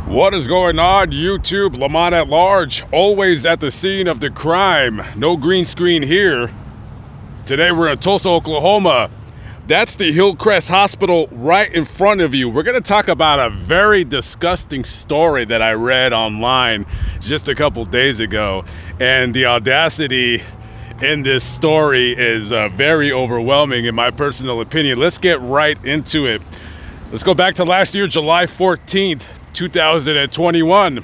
What is going on, YouTube? Lamont at large, always at the scene of the crime. No green screen here. Today we're in Tulsa, Oklahoma. That's the Hillcrest Hospital right in front of you. We're going to talk about a very disgusting story that I read online just a couple days ago. And the audacity in this story is very overwhelming in my personal opinion. Let's get right into it. Let's go back to last year, July 14th. 2021.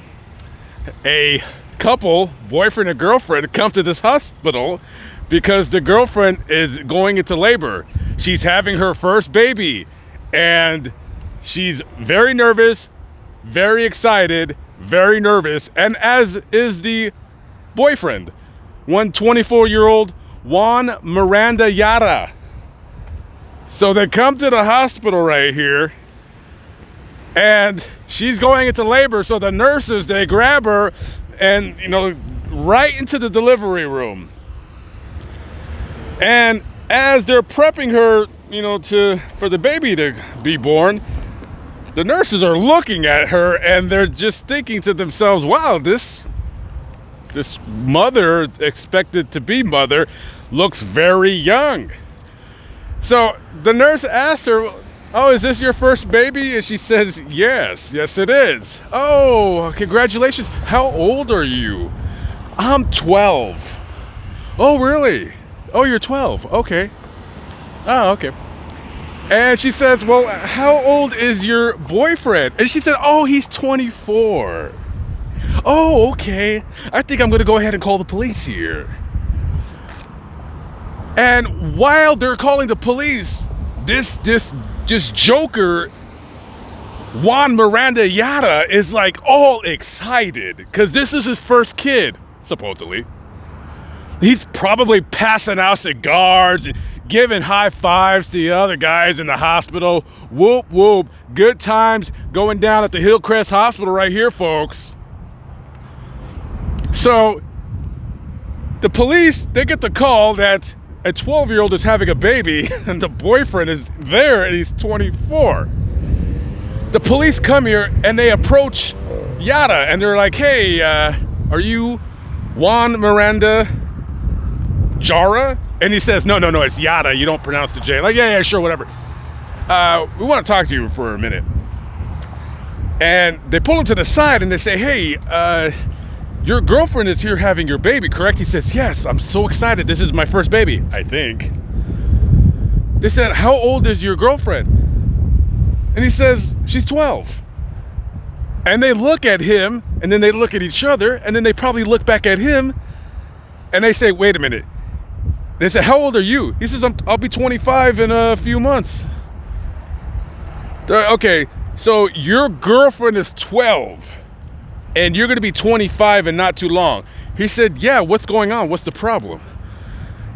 A couple, boyfriend and girlfriend, come to this hospital because the girlfriend is going into labor. She's having her first baby and she's very nervous, very excited, very nervous, and as is the boyfriend, one 24-year-old Juan Miranda Yara. So they come to the hospital right here and she's going into labor, so the nurses, they grab her and, right into the delivery room. And as they're prepping her, for the baby to be born, the nurses are looking at her and they're just thinking to themselves, wow, this mother, expected to be mother, looks very young. So the nurse asks her, oh, is this your first baby? And she says, yes, it is. Oh, congratulations. How old are you? I'm 12. Oh, really? Oh, you're 12. Okay. Oh, okay. And she says, well, how old is your boyfriend? And she said, oh, he's 24. Oh, okay. I think I'm going to go ahead and call the police here. And while they're calling the police, this joker, Juan Miranda Yara, is like all excited because this is his first kid, supposedly. He's probably passing out cigars and giving high fives to the other guys in the hospital. Whoop, whoop. Good times going down at the Hillcrest Hospital right here, folks. So the police, they get the call that a 12-year-old is having a baby and the boyfriend is there and he's 24. The police come here and they approach Yara and they're like, hey, are you Juan Miranda Jara? And he says, no, it's Yara. You don't pronounce the J. Like, yeah, sure, whatever. We want to talk to you for a minute. And they pull him to the side and they say, hey, your girlfriend is here having your baby, correct? He says, yes, I'm so excited. This is my first baby, I think. They said, how old is your girlfriend? And he says, she's 12. And they look at him, and then they look at each other, and then they probably look back at him, and they say, wait a minute. They said, how old are you? He says, I'll be 25 in a few months. Okay, so your girlfriend is 12. And you're going to be 25 and not too long. He said, yeah, what's going on? What's the problem?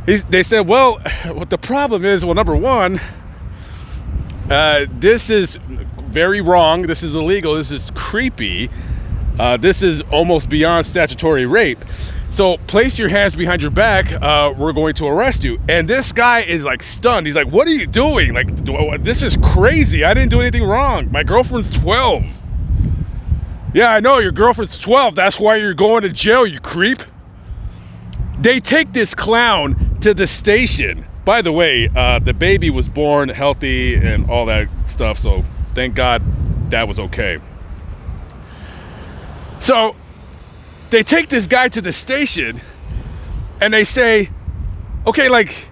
They said, well, what the problem is, well, number one, this is very wrong. This is illegal. This is creepy. This is almost beyond statutory rape. So place your hands behind your back. We're going to arrest you. And this guy is like stunned. He's like, what are you doing? Like, this is crazy. I didn't do anything wrong. My girlfriend's 12. Yeah, I know, your girlfriend's 12. That's why you're going to jail, you creep. They take this clown to the station. By the way, the baby was born healthy and all that stuff, so thank God that was okay. So they take this guy to the station and they say, okay, like,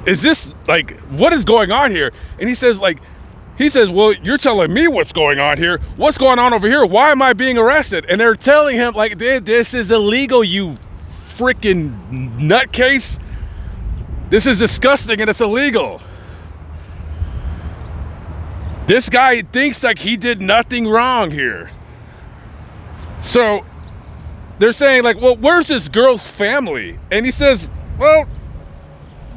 is this, like, what is going on here? And he says, well, you're telling me what's going on here. What's going on over here? Why am I being arrested? And they're telling him, like, this is illegal, you freaking nutcase. This is disgusting and it's illegal. This guy thinks like he did nothing wrong here. So they're saying, like, well, where's this girl's family? And he says, well,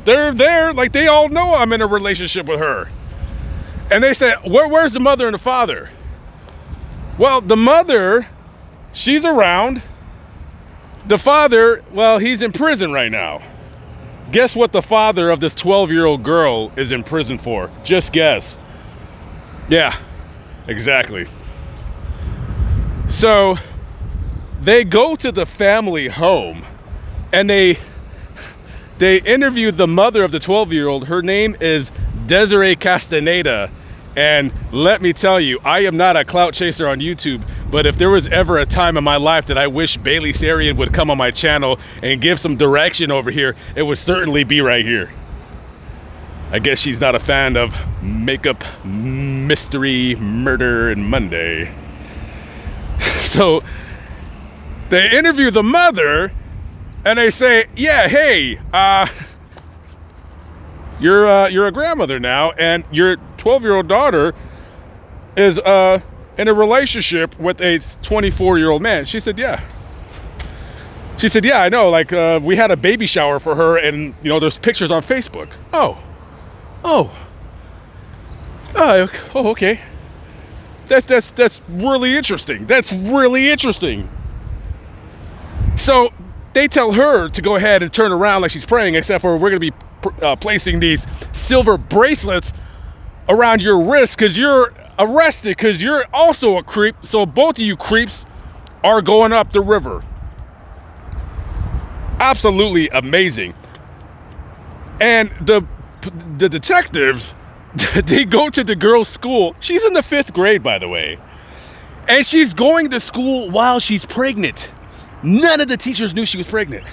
they're there. Like, they all know I'm in a relationship with her. And they said, where's the mother and the father? Well, the mother, she's around. The father, well, he's in prison right now. Guess what the father of this 12-year-old girl is in prison for? Just guess. Yeah, exactly. So they go to the family home and they interviewed the mother of the 12-year-old. Her name is Desiree Castaneda. And let me tell you, I am not a clout chaser on YouTube, but if there was ever a time in my life that I wish Bailey Sarian would come on my channel and give some direction over here, it would certainly be right here. I guess she's not a fan of makeup, mystery, murder, and Monday. So they interview the mother and they say, yeah, hey, you're a grandmother now, and your 12-year-old daughter is in a relationship with a 24-year-old man. She said, yeah. She said, yeah, I know. Like, we had a baby shower for her, and there's pictures on Facebook. Oh, okay. That's really interesting. That's really interesting. So they tell her to go ahead and turn around like she's praying, except for we're going to be placing these silver bracelets around your wrist because you're arrested because you're also a creep. So both of you creeps are going up the river. Absolutely amazing. And the detectives, they go to the girl's school. She's in the 5th grade, by the way. And she's going to school while she's pregnant. None of the teachers knew she was pregnant.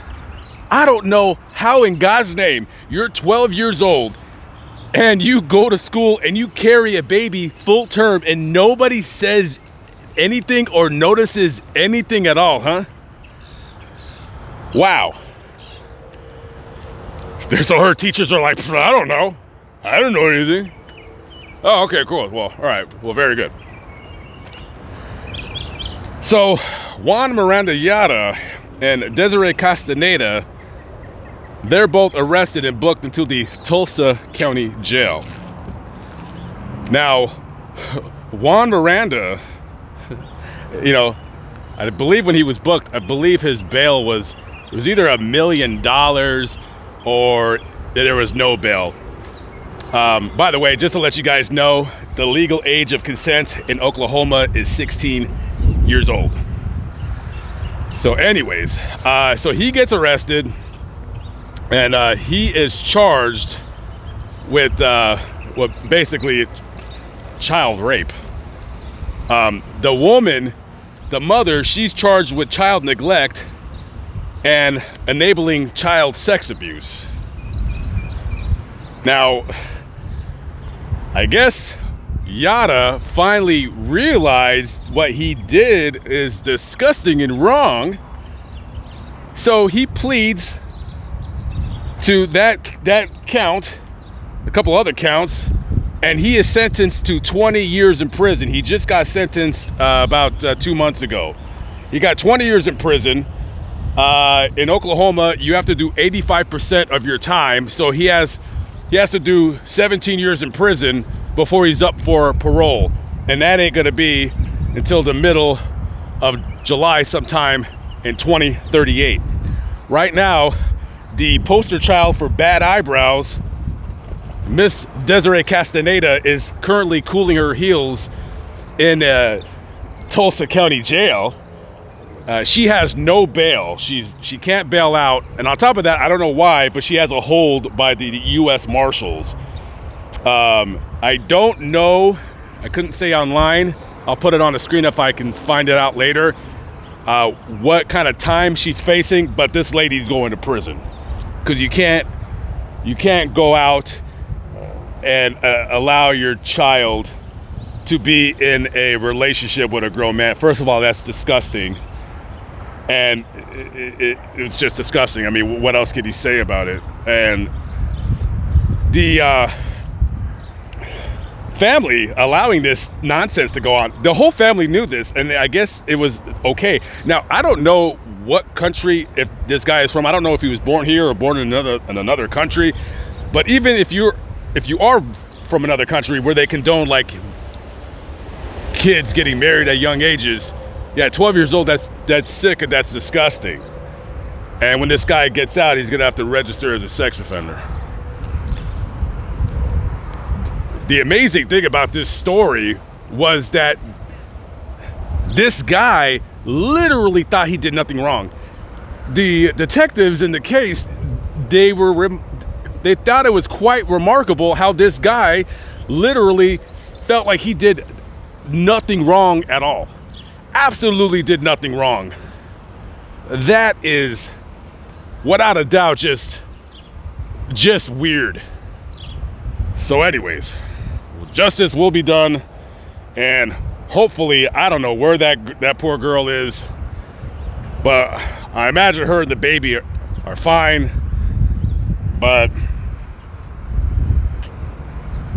I don't know how in God's name you're 12 years old and you go to school and you carry a baby full term and nobody says anything or notices anything at all, huh? Wow. So her teachers are like, I don't know. I don't know anything. Oh, okay, cool. Well, all right. Well, very good. So Juan Miranda Yara and Desiree Castaneda, they're both arrested and booked into the Tulsa County Jail. Now, Juan Miranda, I believe when he was booked, I believe his bail was either $1 million or there was no bail. By the way, just to let you guys know, the legal age of consent in Oklahoma is 16 years old. So anyways, so he gets arrested and he is charged with basically child rape. The woman, the mother, she's charged with child neglect and enabling child sex abuse. Now, I guess Yada finally realized what he did is disgusting and wrong, so he pleads to that count, a couple other counts, and he is sentenced to 20 years in prison. He just got sentenced about 2 months ago. He got 20 years in prison. In Oklahoma, you have to do 85% of your time, so he has to do 17 years in prison before he's up for parole, and that ain't gonna be until the middle of July sometime in 2038. Right now, the poster child for bad eyebrows, Miss Desiree Castaneda, is currently cooling her heels in Tulsa County Jail. She has no bail. She can't bail out, and on top of that, I don't know why, but she has a hold by the U.S. Marshals. I don't know. I couldn't say online. I'll put it on the screen if I can find it out later. What kind of time she's facing, but this lady's going to prison because you can't go out and allow your child to be in a relationship with a grown man. First of all, that's disgusting. And it's just disgusting. I mean, what else could you say about it? And the family allowing this nonsense to go on, the whole family knew this, and I guess it was okay. Now, I don't know what country if this guy is from. I don't know if he was born here or born in another country. But even if you are from another country where they condone like kids getting married at young ages, yeah, 12 years old, that's sick and that's disgusting. And when this guy gets out, he's gonna have to register as a sex offender. The amazing thing about this story was that This guy literally thought he did nothing wrong. The detectives in the case, they thought it was quite remarkable how this guy literally felt like he did nothing wrong at all. Absolutely did nothing wrong. That is, without a doubt, just weird. So anyways, justice will be done, and hopefully, I don't know where that poor girl is, but I imagine her and the baby are fine. But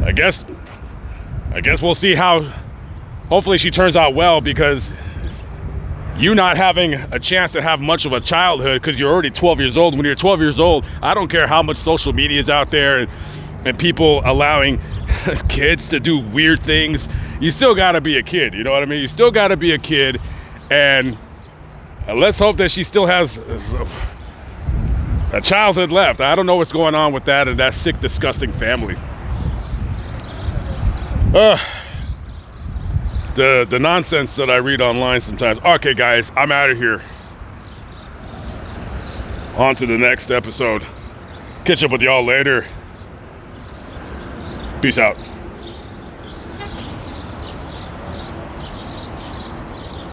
I guess we'll see how. Hopefully she turns out well, because you not having a chance to have much of a childhood because you're already 12 years old. When you're 12 years old, I don't care how much social media is out there and people allowing kids to do weird things. You still got to be a kid. You know what I mean? You still got to be a kid. And let's hope that she still has a childhood left. I don't know what's going on with that and that sick, disgusting family. The nonsense that I read online sometimes. Okay, guys, I'm out of here. On to the next episode. Catch up with y'all later. Peace out.